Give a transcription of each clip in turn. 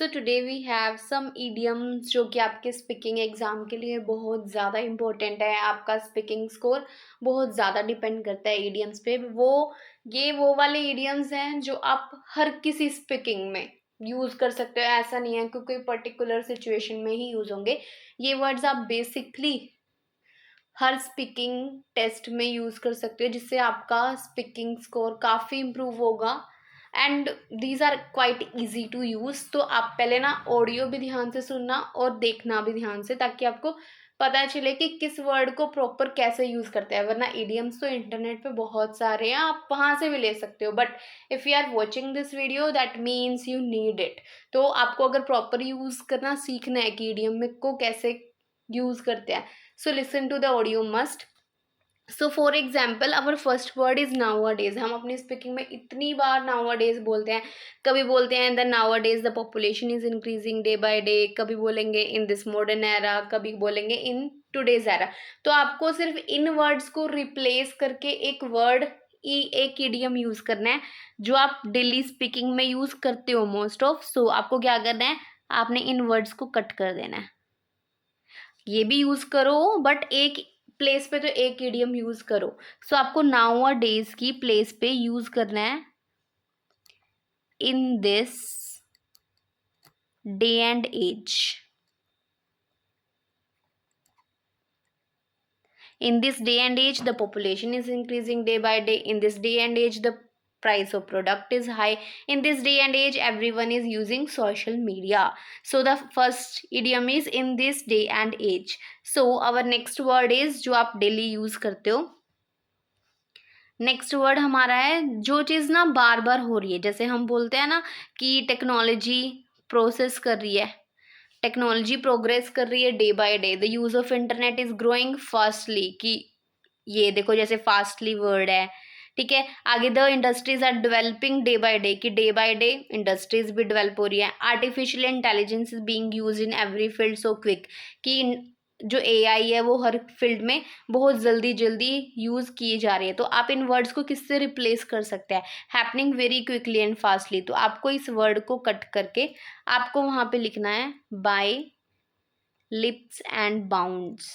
So today we have some idioms जो कि आपके स्पीकिंग एग्ज़ाम के लिए बहुत ज़्यादा इम्पोर्टेंट है। आपका स्पीकिंग स्कोर बहुत ज़्यादा डिपेंड करता है idioms पे। वो वाले idioms हैं जो आप हर किसी स्पीकिंग में यूज़ कर सकते हो। ऐसा नहीं है कि कोई पर्टिकुलर सिचुएशन में ही यूज़ होंगे। ये वर्ड्स आप बेसिकली हर स्पीकिंग टेस्ट में यूज़ कर सकते हो, जिससे आपका स्पीकिंग स्कोर काफ़ी इम्प्रूव होगा। And these are quite easy to use. तो आप पहले ना ऑडियो भी ध्यान से सुनना और देखना भी ध्यान से, ताकि आपको पता चले कि किस वर्ड को प्रॉपर कैसे यूज़ करते हैं। वरना इडियम्स तो इंटरनेट पे बहुत सारे हैं, आप वहाँ से भी ले सकते हो। But if you are watching this video that means you need it. तो आपको अगर प्रॉपर यूज़ करना सीखना है कि इडियम में को कैसे यूज़ करते हैं, so listen to the audio must. So for example our first word is nowadays. हम अपनी स्पीकिंग में इतनी बार नाउअडेज बोलते हैं। कभी बोलते हैं the nowadays the population is increasing day by day, कभी बोलेंगे इन दिस मॉडर्न एरा, कभी बोलेंगे इन टुडेज एरा। तो आपको सिर्फ इन वर्ड्स को रिप्लेस करके एक इडियम यूज करना है जो आप डेली स्पीकिंग में यूज करते हो मोस्ट ऑफ। सो आपको क्या करना है, आपने इन वर्ड्स को कट कर देना है। ये भी यूज करो बट एक प्लेस पे तो एक इडियम यूज करो। सो आपको नाउ और डेज की प्लेस पे यूज करना है in this day and age. In this day and age, the population is increasing day by day. In this day and age, the price of product is high. In this day and age, everyone is using social media. So the first idiom is in this day and age. So our next word is जो आप daily use करते हो। Next word हमारा है जो चीज़ ना बार बार हो रही है। जैसे हम बोलते हैं ना कि टेक्नोलॉजी प्रोसेस कर रही है, टेक्नोलॉजी प्रोग्रेस कर रही है day by day. The use of internet is growing fastly, कि ये देखो जैसे फास्टली वर्ड है, ठीक है। आगे the industries are developing day by day, कि डे बाय डे इंडस्ट्रीज भी डेवलप हो रही है। Artificial intelligence is being used in every field so quick, कि जो एआई है वो हर फील्ड में बहुत जल्दी जल्दी यूज़ की जा रही है। तो आप इन वर्ड्स को किससे रिप्लेस कर सकते हैं, happening very quickly and fastly. तो आपको इस वर्ड को कट करके आपको वहाँ पे लिखना है by leaps and bounds.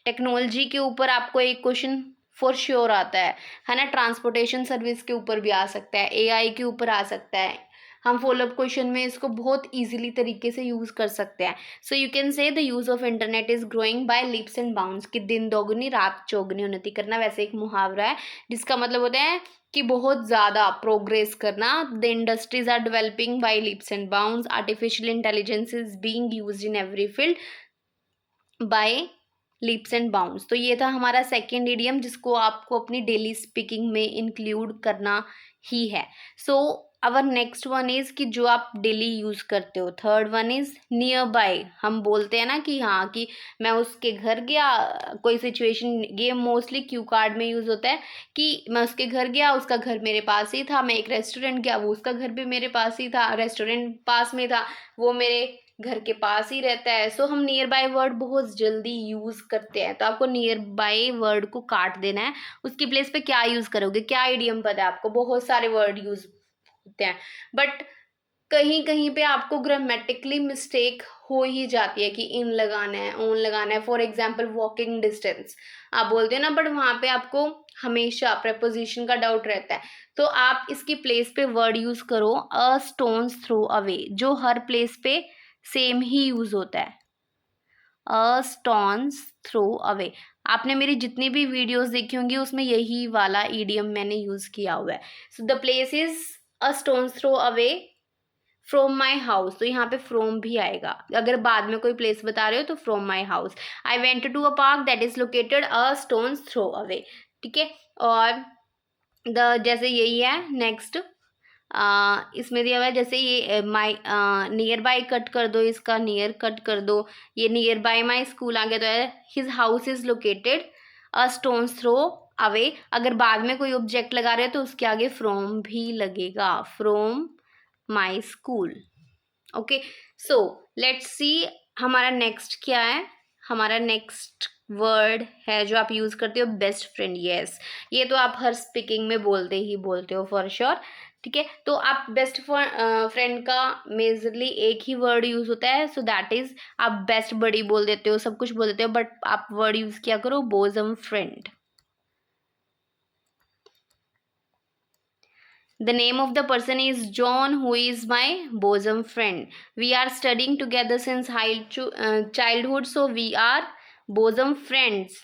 Technology के ऊपर आपको एक क्वेश्चन फॉर श्योर आता है ना। ट्रांसपोर्टेशन सर्विस के ऊपर भी आ सकता है, एआई के ऊपर आ सकता है। हम फॉलोअप क्वेश्चन में इसको बहुत इजीली तरीके से यूज कर सकते हैं। So you can say the use of internet is growing by leaps and bounds, कि दिन दोगुनी रात चौगुनी उन्नति करना। वैसे एक मुहावरा है जिसका मतलब होता है कि बहुत ज़्यादा प्रोग्रेस करना। The industries are developing by leaps and bounds, artificial intelligence is being used in every field by leaps and bounds. तो ये था हमारा सेकेंड इडियम जिसको आपको अपनी डेली स्पीकिंग में इंक्लूड करना ही है। सो अवर नेक्स्ट वन इज कि जो आप डेली यूज करते हो। Third one is near by. हम बोलते हैं ना कि हाँ कि मैं उसके घर गया, कोई सिचुएशन, ये मोस्टली क्यू कार्ड में यूज होता है कि मैं उसके घर गया, उसका घर मेरे पास ही था। मैं एक रेस्टोरेंट गया, वो उसका घर भी मेरे पास ही था, रेस्टोरेंट पास में था, वो मेरे घर के पास ही रहता है। सो हम नियर बाय वर्ड बहुत जल्दी यूज करते हैं। तो आपको नियर बाय वर्ड को काट देना है। उसकी प्लेस पे क्या यूज करोगे, क्या इडियम पता है आपको, बहुत सारे वर्ड यूज होते हैं। बट कहीं कहीं पे आपको ग्रामेटिकली मिस्टेक हो ही जाती है कि इन लगाना है, ओन लगाना है। फॉर एग्जाम्पल वॉकिंग डिस्टेंस आप बोलते हैं ना, बट वहां पे आपको हमेशा प्रेपोजिशन का डाउट रहता है। तो आप इसकी प्लेस पे वर्ड यूज करो अ स्टोन्स थ्रो अवे, जो हर प्लेस पे सेम ही यूज होता है। अ स्टोन्स थ्रो अवे। आपने मेरी जितनी भी वीडियोस देखी होंगी उसमें यही वाला ईडियम मैंने यूज किया हुआ है। So the place is a stone's throw away from my house. तो यहाँ पे फ्रॉम भी आएगा, अगर बाद में कोई प्लेस बता रहे हो तो from my house. I went to a park that is located a stone's throw away, ठीक है। और द जैसे यही है नेक्स्ट, इसमें दिया हुआ है जैसे ये माई नियर बाय कट कर दो, इसका नियर कट कर दो। ये नियर बाय माई स्कूल आ गया तो है his house is located a stone's throw away. अगर बाद में कोई ऑब्जेक्ट लगा रहे हो तो उसके आगे फ्रॉम भी लगेगा, from my school. Okay, so let's see हमारा नेक्स्ट क्या है। हमारा नेक्स्ट वर्ड है जो आप यूज करते हो बेस्ट फ्रेंड। यस, ये तो आप हर स्पीकिंग में बोलते ही बोलते हो फॉर श्योर। ठीक है। तो आप बेस्ट फ्रेंड का मेजरली एक ही वर्ड यूज होता है, सो दैट इज आप बेस्ट बडी बोल देते हो, सब कुछ बोल देते हो, बट आप वर्ड यूज किया करो बोसम friend. The name of the person is John, who is my bosom friend. We are studying together since childhood, so we are bosom friends.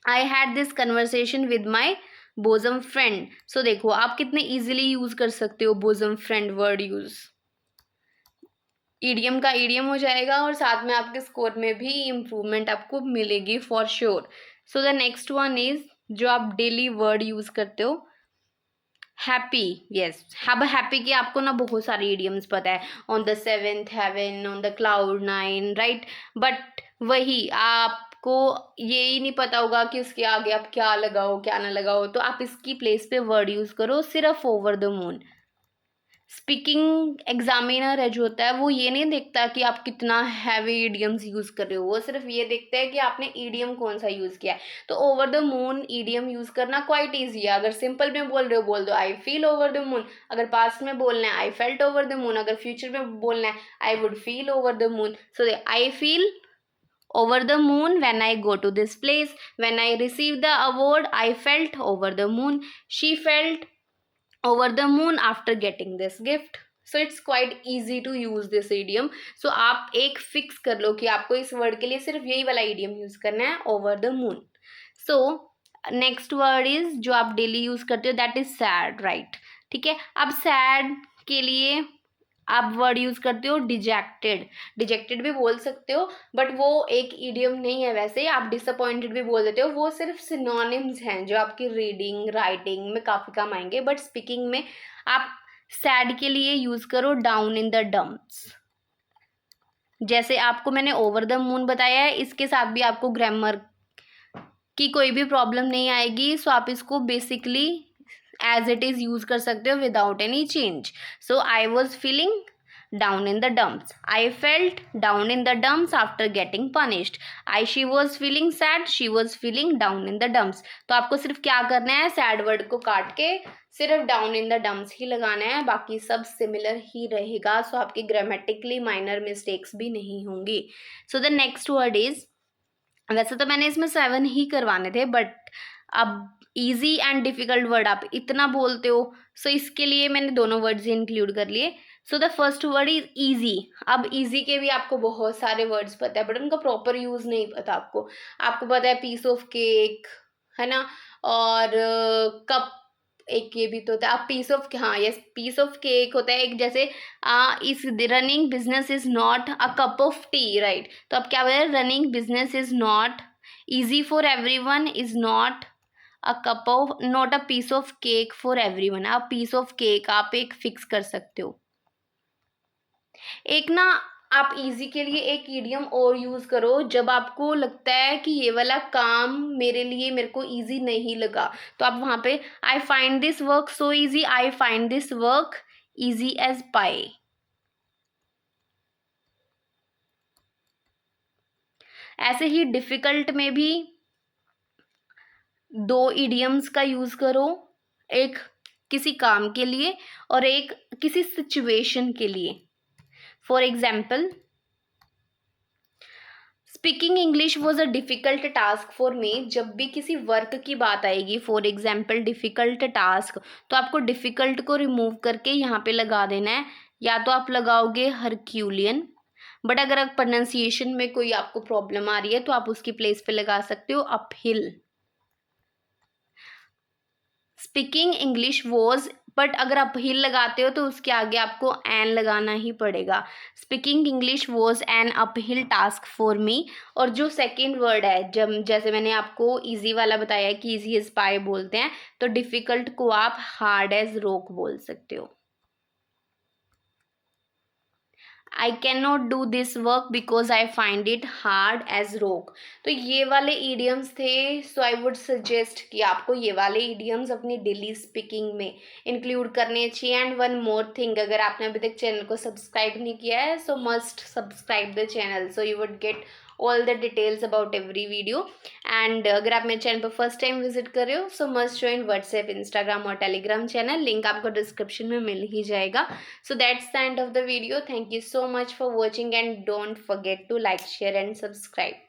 I had this conversation with my bosom friend. So देखो आप कितने easily use कर सकते हो bosom friend word use। Idiom का idiom हो जाएगा और साथ में आपके स्कोर में भी इम्प्रूवमेंट आपको मिलेगी for sure. So the next one is जो आप डेली वर्ड यूज करते हो, हैप्पी। यस, अब हैप्पी की आपको ना बहुत सारे इडियम्स पता है, on the seventh heaven, on the cloud nine, right. But वही आपको ये ही नहीं पता होगा कि उसके आगे आप क्या लगाओ क्या ना लगाओ, तो आप इसकी प्लेस पे वर्ड यूज करो सिर्फ over the moon. Speaking examiner है जो होता है वो ये नहीं देखता कि आप कितना हैवी ईडियम्स यूज कर रहे हो, वो सिर्फ ये देखता है कि आपने ईडियम कौन सा यूज किया है। तो over the moon idiom use करना क्वाइट ईजी है। अगर सिंपल में बोल रहे हो बोल दो I feel over the moon, अगर पास्ट में बोलना है I felt over the moon, अगर फ्यूचर में बोलना है I would feel over the moon. So I feel over the moon when I go to this place, when I receive the award I felt over the moon, she felt over the moon after getting this gift. So it's quite easy to use this idiom. So आप एक fix कर लो कि आपको इस word के लिए सिर्फ यही वाला idiom यूज करना है, over the moon. So next word is जो आप डेली यूज करते हो, that is sad, right? ठीक है। अब sad के लिए आप वर्ड यूज करते हो डिजेक्टेड। डिजेक्टेड भी बोल सकते हो बट वो एक इडियम नहीं है। वैसे आप डिसअपॉइंटेड भी बोल देते हो, वो सिर्फ सिनोनिम्स हैं जो आपकी रीडिंग राइटिंग में काफ़ी काम आएंगे, बट स्पीकिंग में आप सैड के लिए यूज करो डाउन इन द डम्प्स। जैसे आपको मैंने ओवर द मून बताया है, इसके साथ भी आपको ग्रामर की कोई भी प्रॉब्लम नहीं आएगी। सो आप इसको basically as it is use कर सकते हो without any change. So I was feeling down in the dumps, I felt down in the dumps after getting punished, she was feeling sad, she was feeling down in the dumps. तो आपको सिर्फ क्या करना है, sad word को काट के सिर्फ डाउन इन द डम्प्स ही लगाना है, बाकी सब सिमिलर ही रहेगा। सो आपकी ग्रामेटिकली माइनर मिस्टेक्स भी नहीं होंगी। So the next word is, वैसे तो मैंने इसमें 7 ही करवाने थे बट अब इजी एंड डिफिकल्ट वर्ड आप इतना बोलते हो, सो इसके लिए मैंने दोनों वर्ड्स इंक्लूड कर लिए। So the first word is easy. अब इजी के भी आपको बहुत सारे वर्ड्स पता है बट उनका प्रॉपर यूज नहीं पता आपको। आपको पता है पीस ऑफ केक, है ना, और कप, एक ये भी तो होता है। आप पीस ऑफ, हाँ यस, पीस ऑफ केक होता है एक। जैसे इस running business is not a cup of T, right. तो आप क्या बोल रहे हैं, running business is not easy for everyone, is not a cup of, not a piece of cake for everyone। आप piece of cake आप एक fix कर सकते हो। एक ना आप इजी के लिए एक इडियम और यूज करो, जब आपको लगता है कि ये वाला काम मेरे लिए, मेरे को इजी नहीं लगा, तो आप वहां पे I find this work so easy, I find this work easy as pie. ऐसे ही डिफिकल्ट में भी 2 इडियम्स का यूज करो, एक किसी काम के लिए और एक किसी सिचुएशन के लिए। For example, speaking English was a difficult task for me. जब भी किसी वर्क की बात आएगी, फॉर एग्जाम्पल डिफिकल्ट टास्क, तो आपको डिफिकल्ट को रिमूव करके यहाँ पे लगा देना है, या तो आप लगाओगे हरक्यूलियन, बट अगर आप प्रोनाउंसिएशन में कोई आपको प्रॉब्लम आ रही है तो आप उसकी प्लेस पे लगा सकते हो uphill. Speaking English was, but अगर आप हिल लगाते हो तो उसके आगे आपको एन लगाना ही पड़ेगा। Speaking English was an uphill task for me. और जो सेकेंड वर्ड है, जब जैसे मैंने आपको इजी वाला बताया कि इजी एज पाई बोलते हैं, तो डिफिकल्ट को आप हार्ड एज रॉक बोल सकते हो। I can not do this work because I find it hard as rock. तो ये वाले ईडियम्स थे। सो आई वुड सजेस्ट कि आपको ये वाले ईडियम्स अपनी डेली स्पीकिंग में इंक्लूड करने चाहिए। एंड वन मोर थिंग, अगर आपने अभी तक चैनल को सब्सक्राइब नहीं किया है, सो must subscribe the channel, so you would get all the details about every video. And अगर आप मेरे चैनल पर फर्स्ट टाइम विजिट कर रहे हो so must join WhatsApp, Instagram और टेलीग्राम चैनल, लिंक आपको डिस्क्रिप्शन में मिल ही जाएगा। So that's the end of the video. Thank you so much for watching and don't forget to like, share and subscribe.